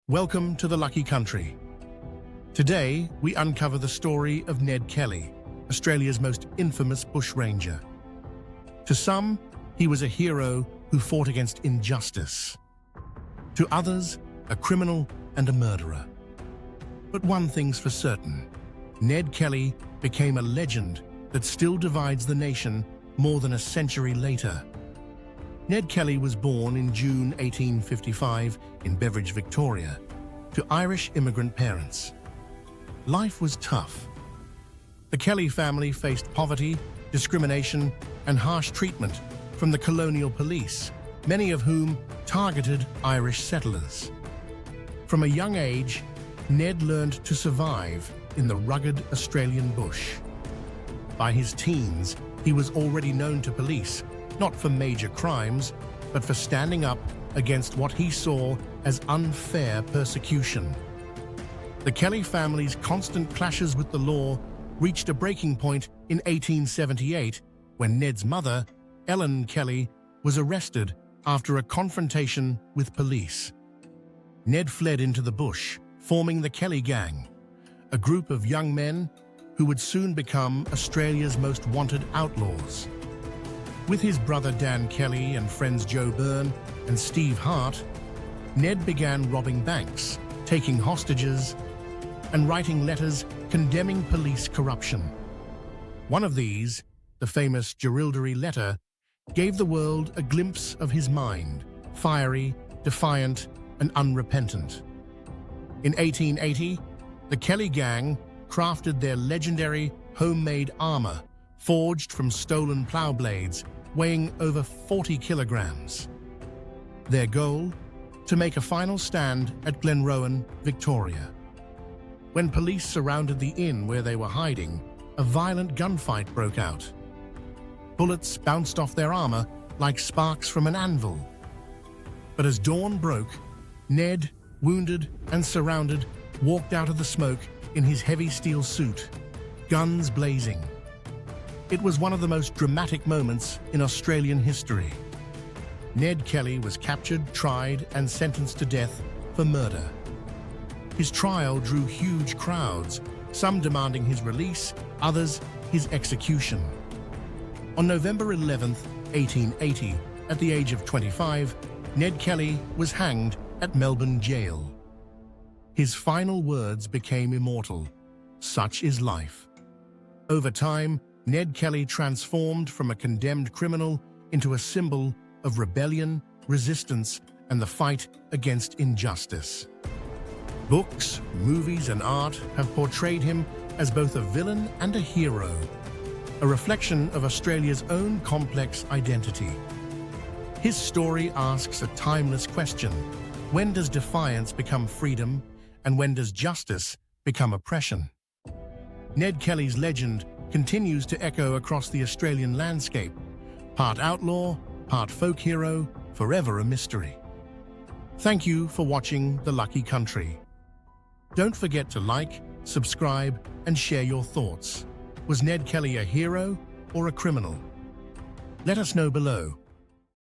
Welcome to the Lucky Country. Today, we uncover the story of Ned Kelly, Australia's most infamous bushranger. To some, he was a hero who fought against injustice. To others, a criminal and a murderer. But one thing's for certain, Ned Kelly became a legend that still divides the nation more than a century later. Ned Kelly was born in June 1855 in Beveridge, Victoria, to Irish immigrant parents. Life was tough. The Kelly family faced poverty, discrimination, and harsh treatment from the colonial police, many of whom targeted Irish settlers. From a young age, Ned learned to survive in the rugged Australian bush. By his teens, he was already known to police, not for major crimes, but for standing up against what he saw as unfair persecution. The Kelly family's constant clashes with the law reached a breaking point in 1878 when Ned's mother, Ellen Kelly, was arrested after a confrontation with police. Ned fled into the bush, forming the Kelly Gang, a group of young men who would soon become Australia's most wanted outlaws. With his brother Dan Kelly and friends Joe Byrne and Steve Hart, Ned began robbing banks, taking hostages, and writing letters condemning police corruption. One of these, the famous Jerilderie letter, gave the world a glimpse of his mind, fiery, defiant, and unrepentant. In 1880, the Kelly Gang crafted their legendary homemade armor, forged from stolen plow blades, weighing over 40 kilograms. Their goal? To make a final stand at Glenrowan, Victoria. When police surrounded the inn where they were hiding, a violent gunfight broke out. Bullets bounced off their armor like sparks from an anvil. But as dawn broke, Ned, wounded and surrounded, walked out of the smoke in his heavy steel suit, guns blazing. It was one of the most dramatic moments in Australian history. Ned Kelly was captured, tried, and sentenced to death for murder. His trial drew huge crowds, some demanding his release, others his execution. On November 11, 1880, at the age of 25, Ned Kelly was hanged at Melbourne Jail. His final words became immortal. Such is life. Over time, Ned Kelly transformed from a condemned criminal into a symbol of rebellion, resistance, and the fight against injustice. Books, movies, and art have portrayed him as both a villain and a hero, a reflection of Australia's own complex identity. His story asks a timeless question: when does defiance become freedom, and when does justice become oppression? Ned Kelly's legend continues to echo across the Australian landscape, part outlaw, part folk hero, forever a mystery. Thank you for watching The Lucky Country. Don't forget to like, subscribe, and share your thoughts. Was Ned Kelly a hero or a criminal? Let us know below.